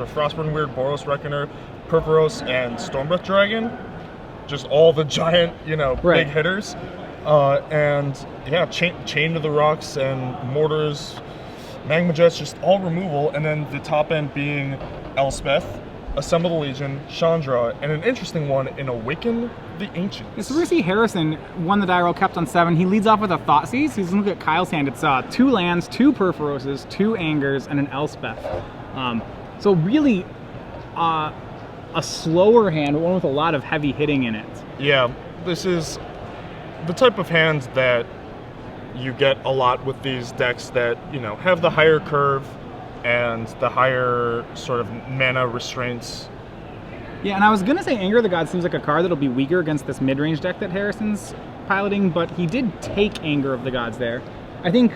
Frostburn Weird, Boros Reckoner, Purphoros, and Stormbreath Dragon. Just all the giant, big hitters. And yeah, Chain to the Rocks and Mortars, Magma Jets, just all removal. And then the top end being Elspeth, Assemble the Legion, Chandra, and an interesting one in Awaken the Ancients. Yeah, so we're going to see Harrison won the die roll, kept on 7. He leads off with a Thoughtseize. He's looking at Kyle's hand. It's 2 lands, 2 Purphoroses, 2 Angers, and an Elspeth. So really a slower hand, one with a lot of heavy hitting in it. Yeah, this is the type of hand that you get a lot with these decks that, have the higher curve and the higher sort of mana restraints. Yeah, and I was going to say Anger of the Gods seems like a card that'll be weaker against this mid-range deck that Harrison's piloting, but he did take Anger of the Gods there. I think,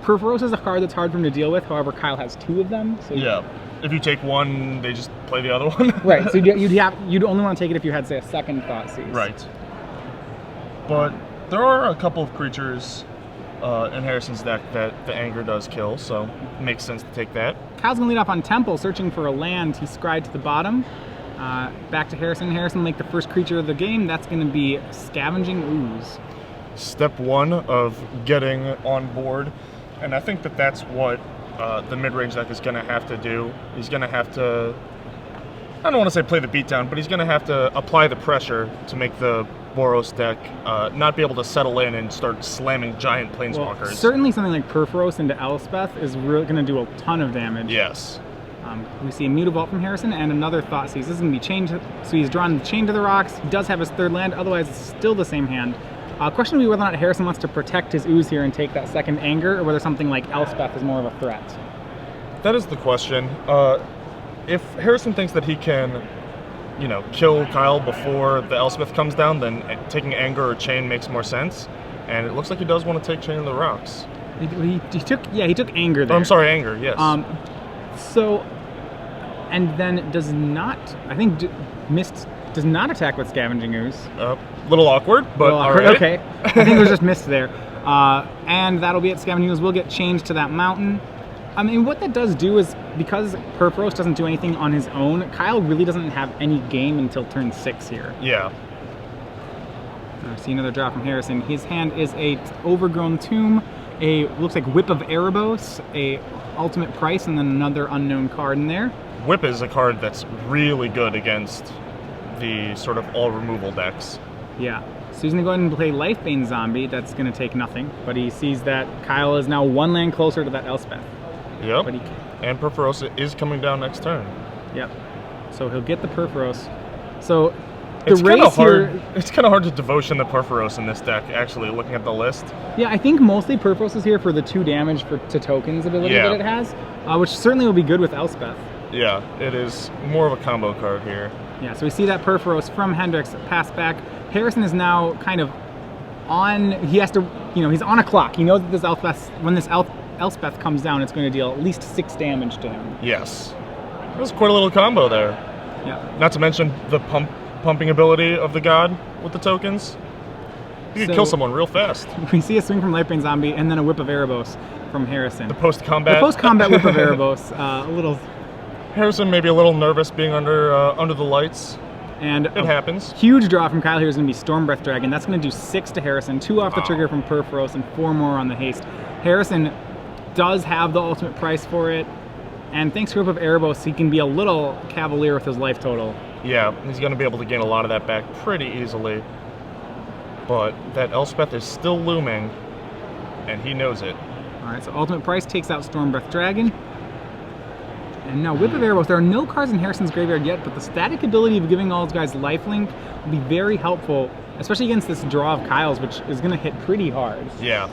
Purphoros is a card that's hard for him to deal with, however, Kyle has 2 of them. So yeah, if you take one, they just play the other one. Right, so you'd only want to take it if you had, say, a second Thoughtseize. Right. But there are a couple of creatures in Harrison's deck that the Anger does kill, so it makes sense to take that. Kyle's going to lead off on Temple, searching for a land. He scried to the bottom. Back to Harrison. Harrison will make the first creature of the game. That's going to be Scavenging Ooze. Step 1 of getting on board, and I think that's what the mid-range deck is going to have to do. He's going to have to, I don't want to say play the beatdown, but he's going to have to apply the pressure to make the Boros deck not be able to settle in and start slamming giant planeswalkers. Well, certainly something like Purphoros into Elspeth is really going to do a ton of damage. Yes. We see a Mutavault from Harrison and another Thoughtseize. This is going to be Chained, so he's drawn Chain to the Rocks. He does have his 3rd land, otherwise it's still the same hand. Question will be whether or not Harrison wants to protect his Ooze here and take that second Anger, or whether something like Elspeth is more of a threat. That is the question. If Harrison thinks that he can kill Kyle before the Elspeth comes down, then taking Anger or Chain makes more sense. And it looks like he does want to take Chain of the Rocks. He took Anger there. Oh, I'm sorry, Anger, yes. And then does not attack with Scavenging Ooze. Little awkward, but all right. Okay. I think it was just missed there. And that'll be it. Scavenging Ooze will get changed to that mountain. I mean, what that does do is, because Purphoros doesn't do anything on his own, Kyle really doesn't have any game until turn 6 here. Yeah. I see another draw from Harrison. His hand is a Overgrown Tomb, looks like Whip of Erebos, a Ultimate Price, and then another unknown card in there. Whip is a card that's really good against the sort of all removal decks. Yeah. So he's going to go ahead and play Lifebane Zombie. That's going to take nothing. But he sees that Kyle is now 1 land closer to that Elspeth. Yep. And Purphoros is coming down next turn. Yep. So he'll get the Purphoros. So it's kind of hard. It's kind of hard to devotion the Purphoros in this deck. Actually, looking at the list. Yeah, I think mostly Purphoros is here for the 2 damage to tokens ability that it has, which certainly will be good with Elspeth. Yeah, it is more of a combo card here. Yeah. So we see that Purphoros from Hendricks pass back. Harrison is now kind of on. He has to. He's on a clock. He knows that this Elspeth comes down, it's going to deal at least 6 damage to him. Yes. That's quite a little combo there. Yeah. Not to mention the pumping ability of the god with the tokens. You can kill someone real fast. We see a swing from Lifebane Zombie and then a Whip of Erebos from Harrison. The post-combat Whip of Erebos. A little. Harrison may be a little nervous being under the lights. And it happens. Huge draw from Kyle here is going to be Stormbreath Dragon. That's going to do 6 to Harrison, 2 off the trigger from Purphoros, and 4 more on the haste. Harrison does have the ultimate price for it, and thanks to Whip of Erebos, he can be a little cavalier with his life total. Yeah, he's going to be able to gain a lot of that back pretty easily. But that Elspeth is still looming, and he knows it. Alright, so ultimate price takes out Stormbreath Dragon. And now Whip of Erebos, there are no cards in Harrison's graveyard yet, but the static ability of giving all his guys lifelink will be very helpful, especially against this draw of Kyle's, which is going to hit pretty hard. Yeah.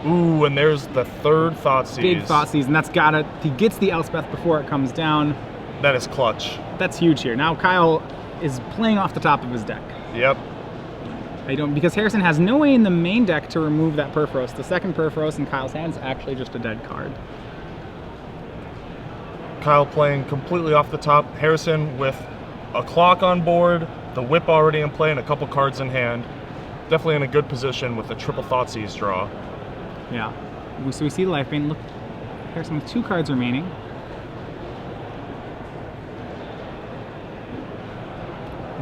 Ooh, and there's the 3rd Thoughtseize. Big Thoughtseize, and he gets the Elspeth before it comes down. That is clutch. That's huge here. Now Kyle is playing off the top of his deck. Yep. Because Harrison has no way in the main deck to remove that Purphoros. The second Purphoros in Kyle's hand is actually just a dead card. Kyle playing completely off the top. Harrison with a clock on board, the Whip already in play, and a couple cards in hand. Definitely in a good position with a triple Thoughtseize draw. Yeah. So we see Lifebane. Look, Harrison with 2 cards remaining.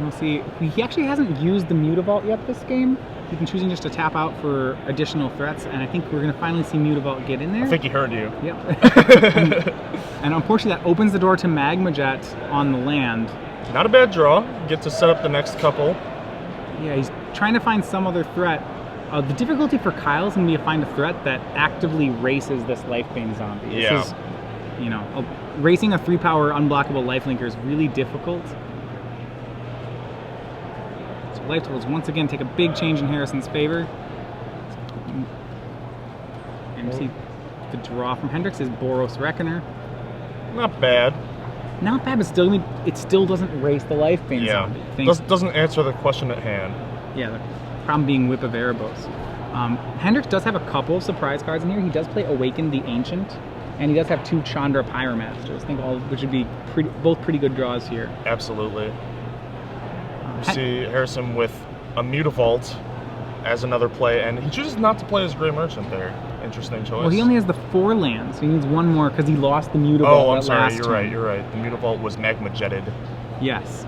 We'll see. He actually hasn't used the Mutavault yet this game. He's been choosing just to tap out for additional threats, and I think we're going to finally see Mutavault get in there. I think he heard you. Yep. and unfortunately, that opens the door to Magma Jet on the land. Not a bad draw. Get to set up the next couple. Yeah, he's trying to find some other threat. The difficulty for Kyle is going to be to find a threat that actively races this Lifebane zombie. Yeah. This is, racing a 3-power unblockable lifelinker is really difficult. So life totals once again take a big change in Harrison's favor. And we see the draw from Hendricks is Boros Reckoner. Not bad. Not bad, but it still doesn't race the Lifebane zombie. Doesn't answer the question at hand. Yeah, the problem being Whip of Erebos. Hendricks does have a couple of surprise cards in here. He does play Awaken the Ancient, and he does have 2 Chandra Pyromasters, which would be both pretty good draws here. Absolutely. We see Harrison with a Mutavault as another play, and he chooses not to play his Grey Merchant there. Interesting choice. Well, he only has the 4 lands, so he needs 1 more because he lost the Mutavault. Oh, I'm sorry. You're right. The Mutavault was Magma Jetted. Yes.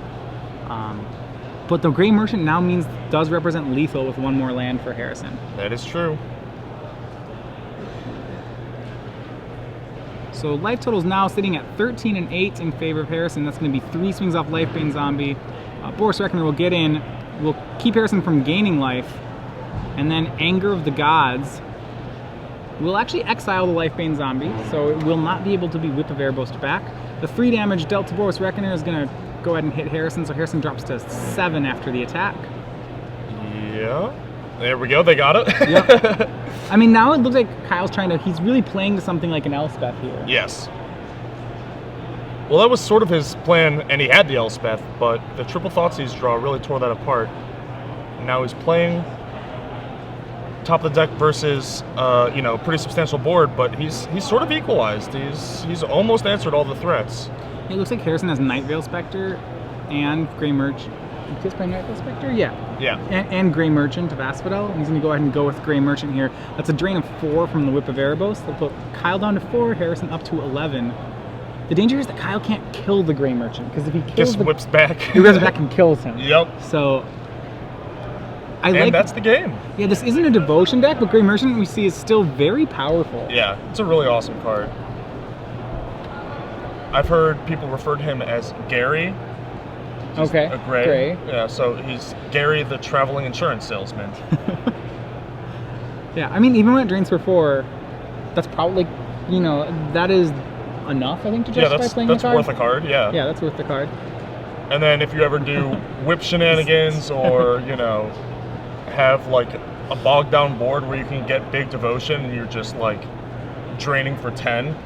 But the Grey Merchant now does represent lethal with 1 more land for Harrison. That is true. So life total is now sitting at 13 and 8 in favor of Harrison. That's going to be 3 swings off Lifebane Zombie. Boros Reckoner will get in, will keep Harrison from gaining life, and then Anger of the Gods will actually exile the Lifebane Zombie, so it will not be able to be Whip of Erebos back. The 3 damage dealt to Boros Reckoner is going to go ahead and hit Harrison, so Harrison drops to 7 after the attack. Yeah. There we go, they got it. Yep. I mean, now it looks like Kyle's he's really playing to something like an Elspeth here. Yes. Well, that was sort of his plan, and he had the Elspeth, but the triple Thoughtseize draw really tore that apart. Now he's playing top of the deck versus, pretty substantial board, but he's sort of equalized. He's almost answered all the threats. It looks like Harrison has Night Veil Spectre and Grey Merchant. Is he playing Night Veil Spectre? Yeah. Yeah. And Grey Merchant of Asphodel. And he's going to go ahead and go with Grey Merchant here. That's a drain of 4 from the Whip of Erebos. They'll put Kyle down to 4, Harrison up to 11. The danger is that Kyle can't kill the Grey Merchant, because if he kills whips back. He whips back and kills him. Yep. So that's the game. Yeah, this isn't a devotion deck, but Grey Merchant we see is still very powerful. Yeah, it's a really awesome card. I've heard people refer to him as Gary. Okay. A gray. Yeah, so he's Gary the traveling insurance salesman. Yeah, I mean, even when it drains for 4, that's probably, that is enough, I think, to justify playing the card. Yeah, that's worth a card, yeah. Yeah, that's worth the card. And then if you ever do whip shenanigans or, have like a bogged down board where you can get big devotion and you're just like draining for 10,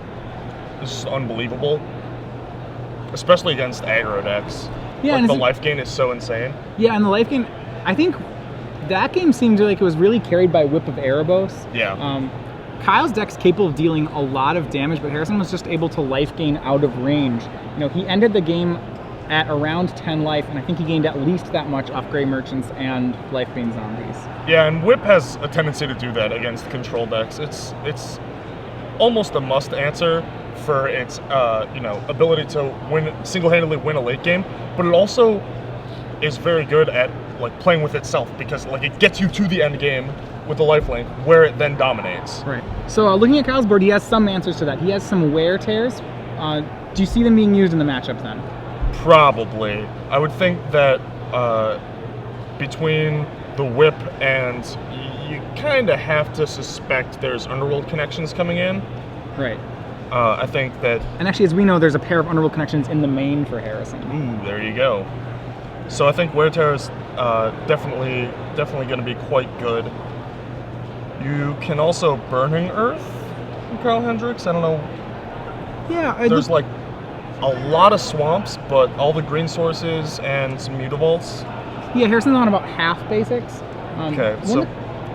this is unbelievable. Especially against aggro decks. Yeah, like the life gain is so insane. Yeah, and the life gain, I think that game seemed like it was really carried by Whip of Erebos. Yeah. Kyle's deck's capable of dealing a lot of damage, but Harrison was just able to life gain out of range. He ended the game at around 10 life, and I think he gained at least that much off Grey Merchants and Lifebane Zombies. Yeah, and Whip has a tendency to do that against control decks. It's almost a must answer for its ability to single-handedly win a late game, but it also is very good at like playing with itself, because like it gets you to the end game with the lifelink where it then dominates. Right. So looking at Kyle's board, he has some answers to that. He has some wear tears. Do you see them being used in the matchup then? Probably. I would think that between the whip and you kind of have to suspect there's Underworld connections coming in. Right. I think that... And actually, as we know, there's a pair of Underworld connections in the main for Harrison. Ooh, there you go. So I think Wear Tear is definitely going to be quite good. You can also Burning Earth from Kyle Hendricks. I don't know. Yeah, there's like a lot of swamps, but all the green sources and some Mutavaults. Yeah, Harrison's on about half basics. Okay, so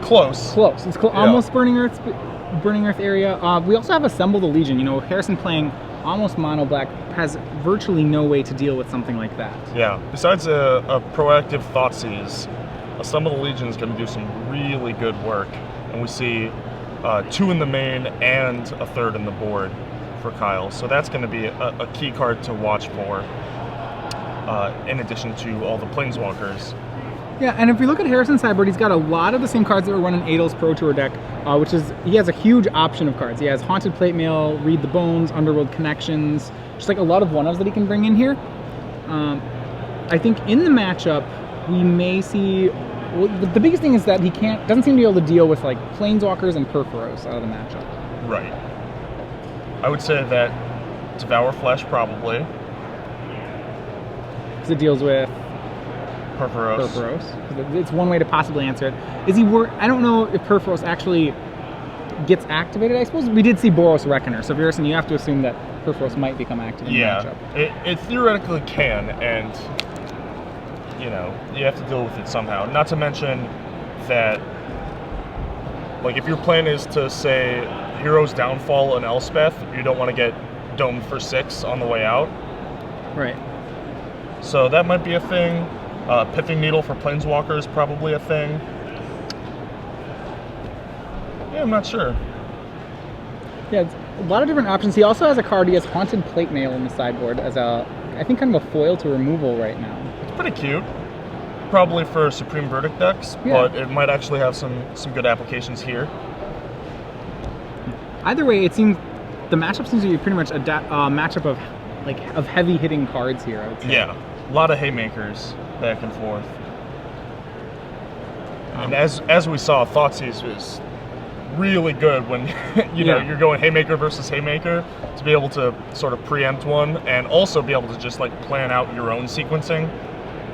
close. Close. It's almost Burning Earth area. We also have Assemble the Legion. Harrison playing almost mono black has virtually no way to deal with something like that. Yeah. Besides a proactive Thoughtseize, Assemble the Legion is going to do some really good work, and we see 2 in the main and a 3rd in the board for Kyle. So that's going to be a key card to watch for. in addition to all the Planeswalkers. Yeah, and if we look at Harrison's sideboard, he's got a lot of the same cards that were running Adel's Pro Tour deck, which is, he has a huge option of cards. He has Haunted Plate Mail, Read the Bones, Underworld Connections, just like a lot of 1-ofs that he can bring in here. I think in the matchup, we may see, well, the biggest thing is that he doesn't seem to be able to deal with like Planeswalkers and Purphoros out of the matchup. Right. I would say that Devour Flesh probably. Because it deals with Purphoros. It's one way to possibly answer it. I don't know if Purphoros actually gets activated. I suppose we did see Boros Reckoner, so Harrison, you have to assume that Purphoros might become active in the matchup. It theoretically can, and you know, you have to deal with it somehow. Not to mention that, like, if your plan is to say Hero's Downfall and Elspeth, you don't want to get domed for 6 on the way out. Right. So that might be a thing. Pithing Needle for Planeswalker is probably a thing. Yeah, I'm not sure. Yeah, it's a lot of different options. He also has a card. He has Haunted Plate Mail in the sideboard as I think kind of a foil to removal right now. It's pretty cute. Probably for Supreme Verdict decks, but it might actually have some good applications here. Either way, it seems the matchup seems to be pretty much a matchup of heavy hitting cards here, I would say. Yeah, a lot of haymakers back and forth. And as we saw, Thoughtseize was really good when you know you're going haymaker versus haymaker, to be able to sort of preempt one and also be able to just like plan out your own sequencing.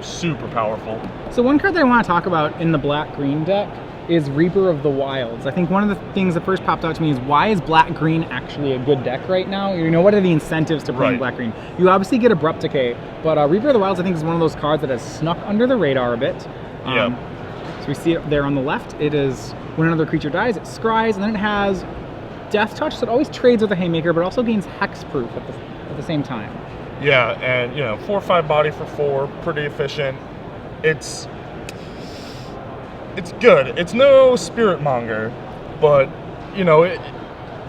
Super powerful. So one card that I want to talk about in the black-green deck is Reaper of the Wilds. I think one of the things that first popped out to me is, why is black-green actually a good deck right now? You know, what are the incentives to playing black-green? You obviously get Abrupt Decay, but Reaper of the Wilds I think is one of those cards that has snuck under the radar a bit. So we see it there on the left. It is, when another creature dies, it scries, and then it has Death Touch, so it always trades with a Haymaker, but also gains Hexproof at the same time. Yeah, and you know, 4/5 body for 4, pretty efficient. It's good. It's no Spirit Monger, but you know, it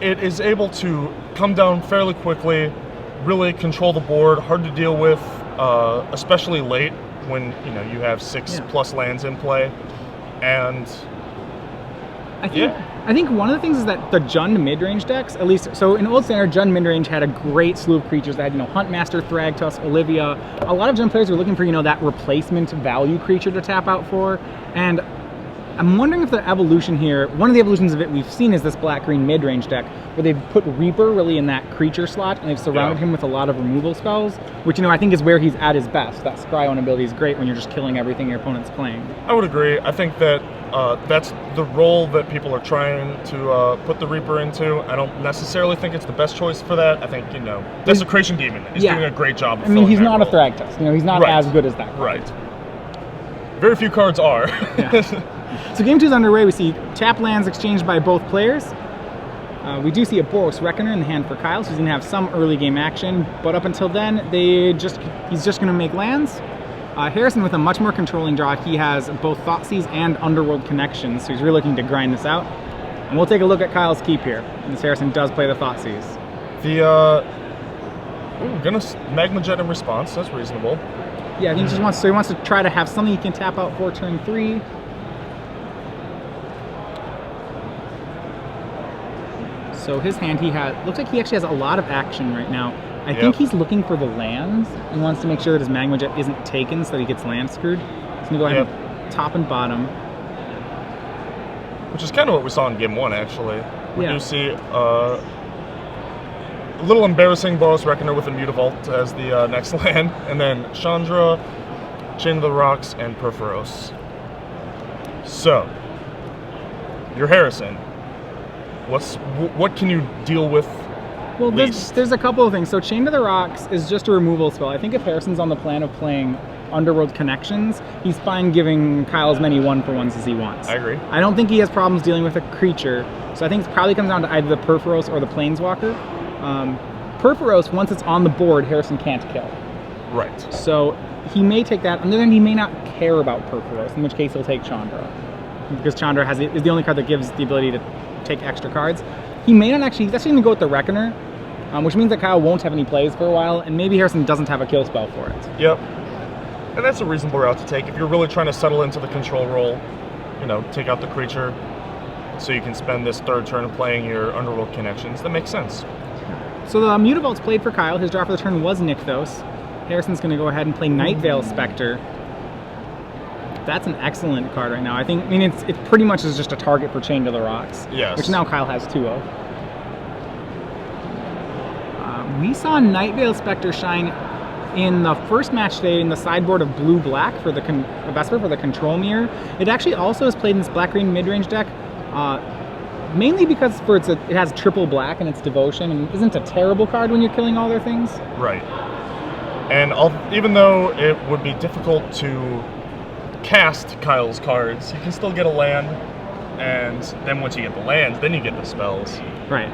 is able to come down fairly quickly, really control the board, hard to deal with, especially late when you know you have 6+ lands in play. And I think one of the things is that the Jund midrange decks, at least, so in Old Standard, Jund midrange had a great slew of creatures that had, you know, Huntmaster, Thragtusk, Olivia. A lot of Jund players were looking for, you know, that replacement value creature to tap out for. And I'm wondering if the evolution here, one of the evolutions of it we've seen is this black-green midrange deck, where they've put Reaper really in that creature slot, and they've surrounded him with a lot of removal spells, which, you know, I think is where he's at his best. That Scry on ability is great when you're just killing everything your opponent's playing. I would agree. I think that that's the role that people are trying to put the Reaper into. I don't necessarily think it's the best choice for that. I think, you know, Desecration Demon is doing a great job of I mean, he's not role. a Thragtusk. You know, he's not as good as that card. Right. Very few cards are. So game 2 is underway. We see tap lands exchanged by both players. We do see a Boros Reckoner in the hand for Kyle, so he's going to have some early game action. But up until then, he's just going to make lands. Harrison, with a much more controlling draw, he has both Thoughtseize and Underworld Connections, so he's really looking to grind this out. And we'll take a look at Kyle's keep here, as Harrison does play the Thoughtseize. Gonna Magma Jet in response. That's reasonable. Yeah, he just wants to try to have something he can tap out for turn 3. So his hand, looks like he actually has a lot of action right now. I think he's looking for the lands and wants to make sure that his Magma Jet isn't taken so that he gets land screwed. He's gonna go ahead and top and bottom. Which is kind of what we saw in game 1, actually. We do see a little embarrassing Boros Reckoner with a Mutavault as the next land, and then Chandra, Chain of the Rocks, and Purphoros. So, you're Harrison. What can you deal with? Well, there's a couple of things. So Chain of the Rocks is just a removal spell. I think if Harrison's on the plan of playing Underworld Connections, he's fine giving Kyle as many 1-for-1s as he wants. I agree. I don't think he has problems dealing with a creature, so I think it probably comes down to either the Purphoros or the Planeswalker. Purphoros, once it's on the board, Harrison can't kill. Right. So he may take that, and then he may not care about Purphoros, in which case he'll take Chandra. Because Chandra is the only card that gives the ability to take extra cards. He may not actually, he's actually going to go with the Reckoner, which means that Kyle won't have any plays for a while, and maybe Harrison doesn't have a kill spell for it. Yep. And that's a reasonable route to take. If you're really trying to settle into the control role, you know, take out the creature so you can spend this third turn playing your Underworld connections, that makes sense. So the Mutavault's played for Kyle. His draw for the turn was Nykthos. Harrison's going to go ahead and play Nightveil Spectre. That's an excellent card right now. I mean, it pretty much is just a target for Chain to the Rocks. Yes. Which now Kyle has 2 of. We saw Nightveil Spectre shine in the first match today in the sideboard of blue-black for the Vesper for the Control Mirror. It actually also is played in this black-green mid-range deck, mainly because it has triple black in its Devotion, and isn't a terrible card when you're killing all their things. Right. And even though it would be difficult to cast Kyle's cards, you can still get a land, and then once you get the land, then you get the spells. Right.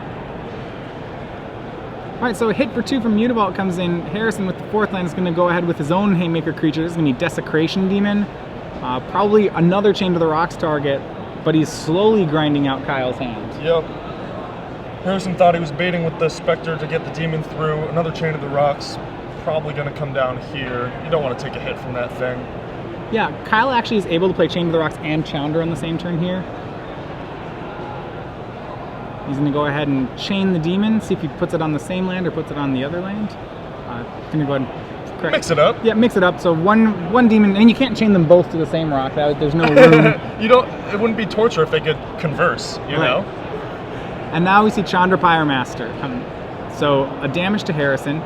Alright, so a hit for 2 from Mutavault comes in. Harrison with the 4th land is going to go ahead with his own Haymaker creature. This is going to be Desecration Demon. Probably another Chain to the Rocks target, but he's slowly grinding out Kyle's hand. Yep. Harrison thought he was baiting with the Spectre to get the Demon through. Another Chain to the Rocks, probably going to come down here. You don't want to take a hit from that thing. Yeah, Kyle actually is able to play Chain to the Rocks and Chounder on the same turn here. He's going to go ahead and chain the Demon, see if he puts it on the same land or puts it on the other land. Going to go ahead and correct. Mix it up. Yeah, mix it up. So one Demon, and you can't chain them both to the same rock. There's no room. It wouldn't be torture if they could converse, you know? And now we see Chandra Pyremaster coming. So a damage to Harrison.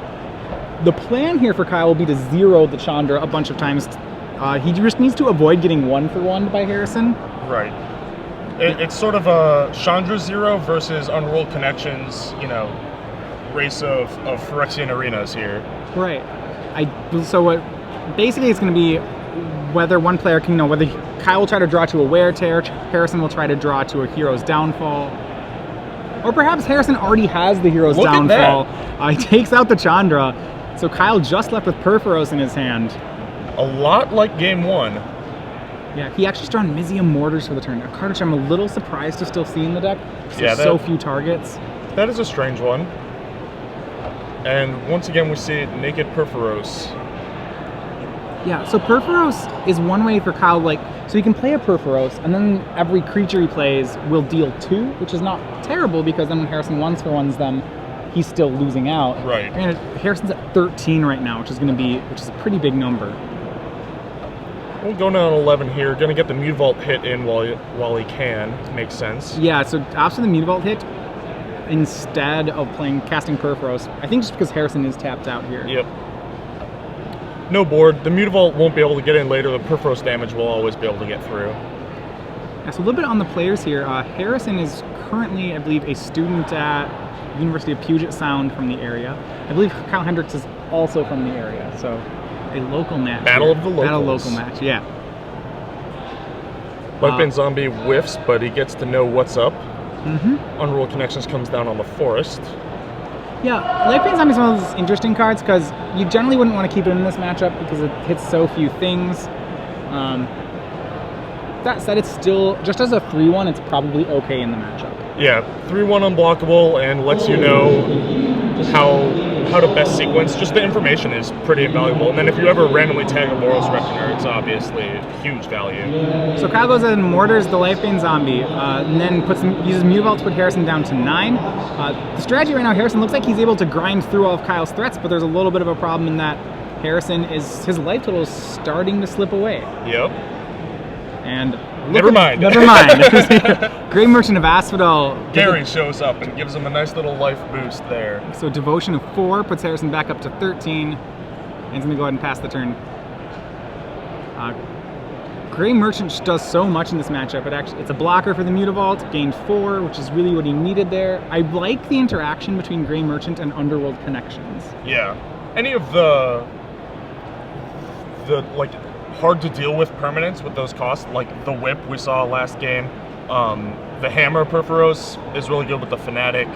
The plan here for Kyle will be to zero the Chandra a bunch of times. He just needs to avoid getting 1-for-1 by Harrison. Right. It's sort of a Chandra Zero versus Underworld Connections, you know, race of Phyrexian arenas here. Right. So what basically it's going to be whether one player can, whether Kyle will try to draw to a Wear Tear, Harrison will try to draw to a Hero's Downfall. Or perhaps Harrison already has the Hero's Downfall. He takes out the Chandra. So Kyle just left with Perforos in his hand. A lot like game 1. Yeah, he actually drawn Mizium Mortars for the turn, a card which I'm a little surprised to still see in the deck. So few targets. That is a strange one. And once again, we see Naked Perforos. Yeah, so Perforos is one way for Kyle, so he can play a Perforos, and then every creature he plays will deal 2, which is not terrible, because then when Harrison 1-for-1s them, he's still losing out. Right. And Harrison's at 13 right now, which is a pretty big number. We'll go down 11 here. Going to get the Mutavault hit in while he can. Makes sense. Yeah, so after the Mutavault hit, instead of casting Perforos, I think just because Harrison is tapped out here. Yep. No board. The Mutavault won't be able to get in later. The Perforos damage will always be able to get through. Yeah, so a little bit on the players here. Harrison is currently, I believe, a student at University of Puget Sound from the area. I believe Kyle Hendricks is also from the area, so a local match. Battle of the locals. Battle local match, yeah. Lifebane Zombie whiffs, but he gets to know what's up. Mm-hmm. Underworld Connections comes down on the Forest. Yeah, Lifebane Zombie is one of those interesting cards because you generally wouldn't want to keep it in this matchup because it hits so few things. That said, it's still, just as a 3-1, it's probably okay in the matchup. Yeah, 3-1 unblockable and lets you know how to best sequence. Just the information is pretty invaluable. And then if you ever randomly tag a Boros Reckoner, it's obviously huge value. So Kyle goes ahead and mortars the Lifebane Zombie, and then uses Mutavault to put Harrison down to 9. The strategy right now, Harrison looks like he's able to grind through all of Kyle's threats, but there's a little bit of a problem in that his life total is starting to slip away. Yep. And Never mind. Grey Merchant of Asphodel. Gary shows up and gives him a nice little life boost there. So Devotion of 4 puts Harrison back up to 13. And he's going to go ahead and pass the turn. Grey Merchant does so much in this matchup. It's a blocker for the Mutavault, gained 4, which is really what he needed there. I like the interaction between Grey Merchant and Underworld Connections. Yeah. Any of the hard to deal with permanents with those costs, like the Whip we saw last game. The Hammer Perforos is really good with the Fanatic.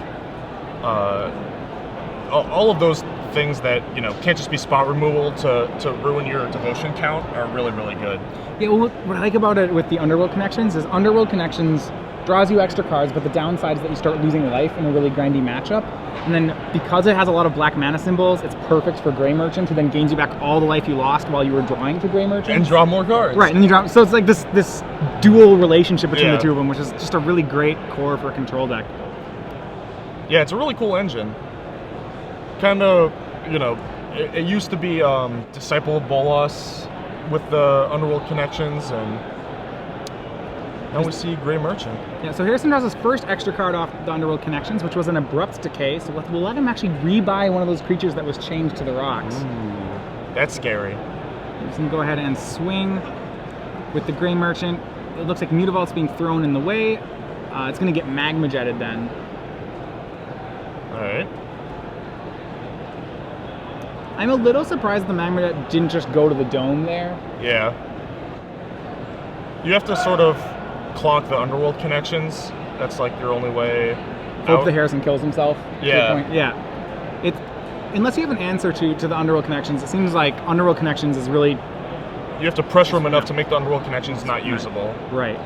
All of those things that can't just be spot removal to ruin your Devotion count are really, really good. Yeah, well, what I like about it with the Underworld Connections is Underworld Connections draws you extra cards, but the downside is that you start losing life in a really grindy matchup. And then because it has a lot of black mana symbols, it's perfect for Gray Merchant, who then gains you back all the life you lost while you were drawing to Gray Merchant. And draw more cards. Right, and then you draw. So it's like this dual relationship between the two of them, which is just a really great core for a control deck. Yeah, it's a really cool engine. Kind of, you know, it used to be Disciple of Bolas with the Underworld connections, and now we see Gray Merchant. Yeah, so Harrison draws his first extra card off the Underworld Connections, which was an Abrupt Decay, so we'll let him actually rebuy one of those creatures that was changed to the rocks. Ooh, that's scary. He's going to go ahead and swing with the Gray Merchant. It looks like Mutavault's being thrown in the way. It's going to get Magma Jetted then. Alright. I'm a little surprised the Magma Jet didn't just go to the dome there. Yeah. You have to sort of clock the Underworld connections. That's like your only way Hope out. that Harrison kills himself. Yeah. Yeah. It's, unless you have an answer to the Underworld Connections, it seems like Underworld Connections is really... You have to pressure him enough to make the Underworld connections not usable. Right.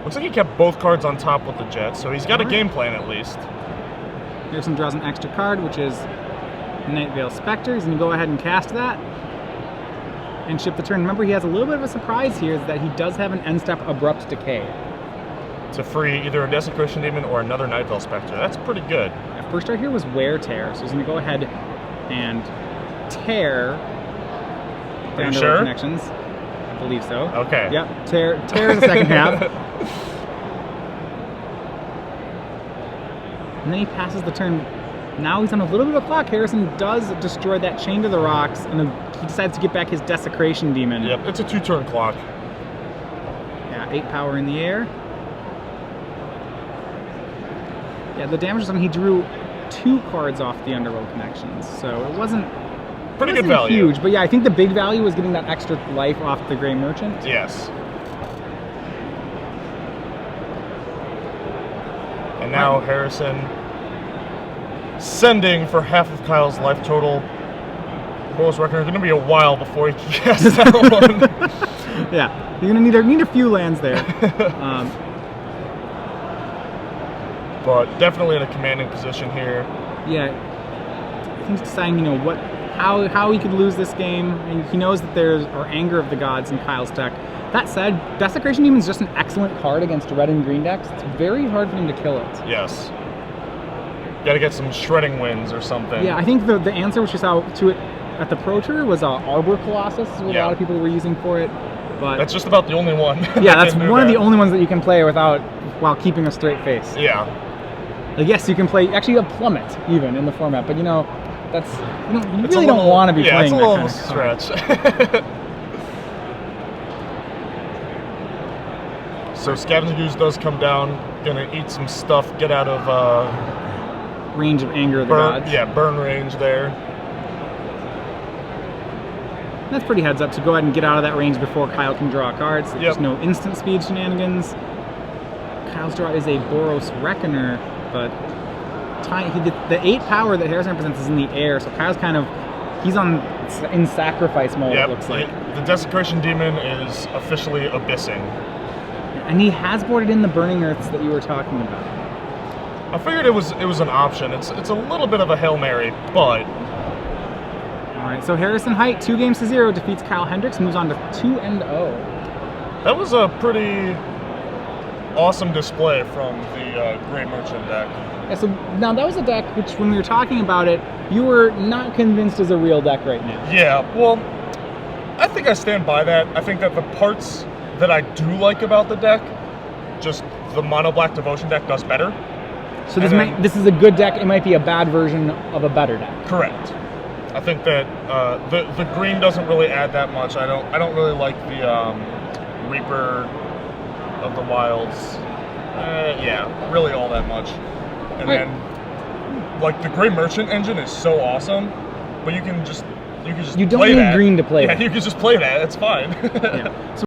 Looks like he kept both cards on top with the jet, so he's got a game plan at least. Harrison draws an extra card, which is Night Veil Spectre. He's going to go ahead and cast that and ship the turn. Remember, he has a little bit of a surprise here, is that he does have an end-step Abrupt Decay. To free either a Desecration Demon or another Night Veil Spectre. That's pretty good. First right here was Wear Tear, so he's going to go ahead and tear the Underworld Connections. I believe so. Okay. Yep, tear the second half. And then he passes the turn. Now he's on a little bit of a clock. Harrison does destroy that Chain to the Rocks, and he decides to get back his Desecration Demon. Yep, it's a 2-turn clock. Yeah, 8 power in the air. Yeah, the damage was on, he drew 2 cards off the Underworld Connections, so it wasn't pretty good value. Huge, but yeah, I think the big value was getting that extra life off the Gray Merchant. Yes. And now Harrison sending for half of Kyle's life total. Boros Reckoner, going to be a while before he casts that one. Yeah, you're going to need a few lands there. But definitely in a commanding position here. Yeah, I think he's deciding, you know, how he could lose this game. And he knows that there's Anger of the Gods in Kyle's deck. That said, Desecration Demon is just an excellent card against red and green decks. It's very hard for him to kill it. Yes. Got to get some shredding wins or something. Yeah, I think the answer which we saw to it at the Pro Tour was Arbor Colossus, is what a lot of people were using for it. But that's just about the only one. Yeah, that's one of the only ones that you can play while keeping a straight face. Yeah. Like, yes, you can play, actually a Plummet even in the format, but you know, that's, you really don't want to be playing that kind of stretch. So Scavenging Ooze does come down, gonna eat some stuff, get out of range of Anger of the Gods. Yeah, burn range there. That's pretty heads up, so go ahead and get out of that range before Kyle can draw cards. There's no instant speed shenanigans. Kyle's draw is a Boros Reckoner, but the 8 power that Harrison represents is in the air, so Kyle's kind of, he's in sacrifice mode, it looks like. The Desecration Demon is officially abyssing. And he has boarded in the Burning Earths that you were talking about. I figured it was an option. It's a little bit of a Hail Mary, but... Alright, so Harrison Hite, 2-0, defeats Kyle Hendricks, moves on to 2-0. That was a pretty awesome display from the Gray Merchant deck. Yeah, so now that was a deck which, when we were talking about it, you were not convinced is a real deck right now. Yeah, well, I think I stand by that. I think that the parts that I do like about the deck, just the Mono Black Devotion deck does better. So this is a good deck, it might be a bad version of a better deck. Correct. I think that the green doesn't really add that much. I don't really like the Reaper of the Wilds. Yeah, really all that much. And then, like, the Gray Merchant engine is so awesome, but you don't need green to play that. Yeah, you can just play that. It's fine. Yeah. So